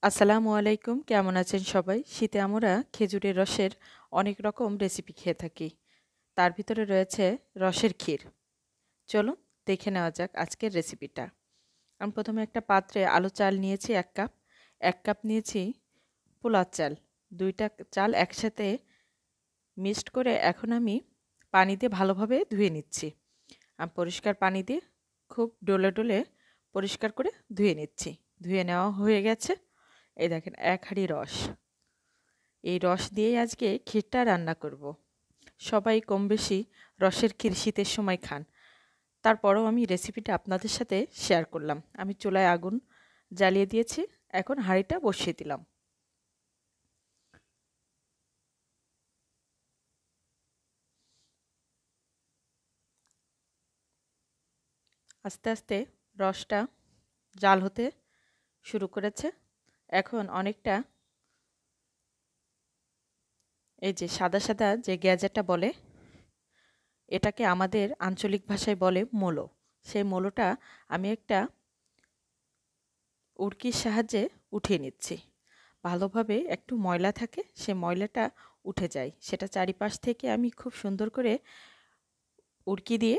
আসসালামু আলাইকুম। কেমন আছেন সবাই? শীতে আমরা খেজুরের রসের অনেক রকম রেসিপি খেয়ে থাকি। তার ভিতরে রয়েছে রসের ক্ষীর। চলুন দেখে নেওয়া যাক আজকের রেসিপিটা। আমি প্রথমে একটা পাত্রে আলু চাল নিয়েছি ১ কাপ। ১ কাপ নিয়েছি পোলার চাল। ২ টা চাল একসাথে মিক্সড করে এখন আমি পানি দিয়ে ভালোভাবে ধুয়ে নিচ্ছি। আমি পরিষ্কার পানি দিয়ে খুব ডলে, ডলে পরিষ্কার করে ধুয়ে নিচ্ছি। ধুয়ে নেওয়া হয়ে গেছে। এই দেখেন ১ হাঁড়ি রস। এই রস দিয়েই আজকে ক্ষীরটা রান্না করব। সবাই কমবেশি রসের ক্ষীর শীতের সময় খান। তারপরেও আমি রেসিপিটা আপনাদের সাথে শেয়ার করলাম। আমি চুলায় আগুন জ্বালিয়ে দিয়েছি। এখন হাঁড়িটা বসিয়ে দিলাম। আস্তে, আস্তে রসটা জাল হতে শুরু করেছে। এখন অনেকটা এই যে সাদা, সাদা যে গ্যাজাটা বলে, এটাকে আমাদের আঞ্চলিক ভাষায় বলে মৌলো। সেই মৌলোটা আমি একটা উড়কির সাহায্যে উঠিয়ে নিচ্ছি। ভালোভাবে একটু ময়লা থাকে, সে ময়লাটা উঠে যায়। সেটা চারিপাশ থেকে আমি খুব সুন্দর করে উড়কি দিয়ে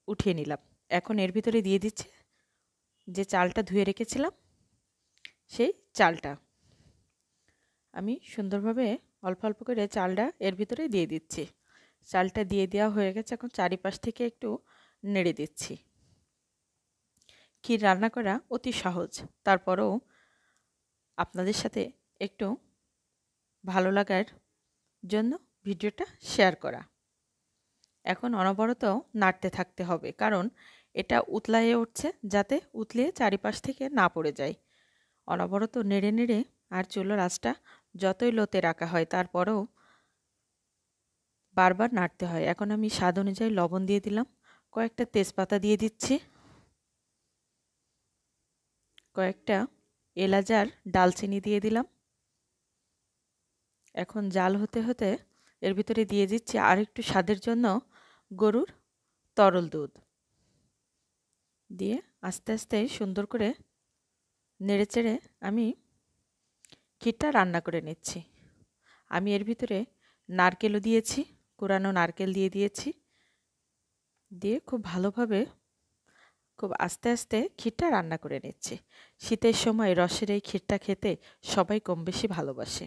উঠিয়ে নিলাম। এখন এর ভিতরে দিয়ে দিচ্ছি যে চালটা ধুয়ে রেখেছিলাম, সেই চালটা। আমি সুন্দরভাবে অল্প, অল্প করে চালটা এর ভিতরে দিয়ে দিচ্ছি। চালটা দিয়ে দেওয়া হয়ে গেছে। এখন চারিপাশ থেকে একটু নেড়ে দিচ্ছি। ক্ষীর রান্না করা অতি সহজ। তারপরেও আপনাদের সাথে একটু ভালো লাগার জন্য ভিডিওটা শেয়ার করা। এখন অনবরত নাড়তে থাকতে হবে, কারণ এটা উতলায়ে উঠছে, যাতে উতলিয়ে চারিপাশ থেকে না পড়ে যায়। অনবরত নেড়ে নেড়ে আর চুলার আঁচটা যতই লোতে রাখা হয় তারপরেও বারবার নাড়তে হয়। এখন আমি স্বাদ অনুযায়ী লবণ দিয়ে দিলাম। কয়েকটা তেজপাতা দিয়ে দিচ্ছি। কয়েকটা এলাচ আর ডালচিনি দিয়ে দিলাম। এখন জাল হতে হতে এর ভিতরে দিয়ে দিচ্ছি আরেকটু স্বাদের জন্য গরুর তরল দুধ দিয়ে আস্তে আস্তে সুন্দর করে নেড়েচেড়ে আমি ক্ষীরটা রান্না করে নিচ্ছি। আমি এর ভিতরে নারকেলও দিয়েছি, কোরানো নারকেল দিয়ে দিয়েছি। দিয়ে খুব ভালোভাবে খুব আস্তে আস্তে ক্ষীরটা রান্না করে নিচ্ছি। শীতের সময় রসের এই ক্ষীরটা খেতে সবাই কম বেশি ভালোবাসে।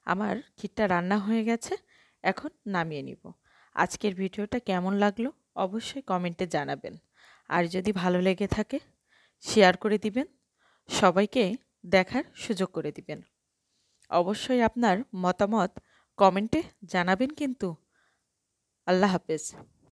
আমার ক্ষীরটা রান্না হয়ে গেছে, এখন নামিয়ে নিব। আজকের ভিডিওটা কেমন লাগলো অবশ্যই কমেন্টে জানাবেন। আর যদি ভালো লেগে থাকে শেয়ার করে দিবেন, সবাইকে দেখার সুযোগ করে দিবেন। অবশ্যই আপনার মতামত কমেন্টে জানাবেন কিন্তু। আল্লাহ হাফেজ।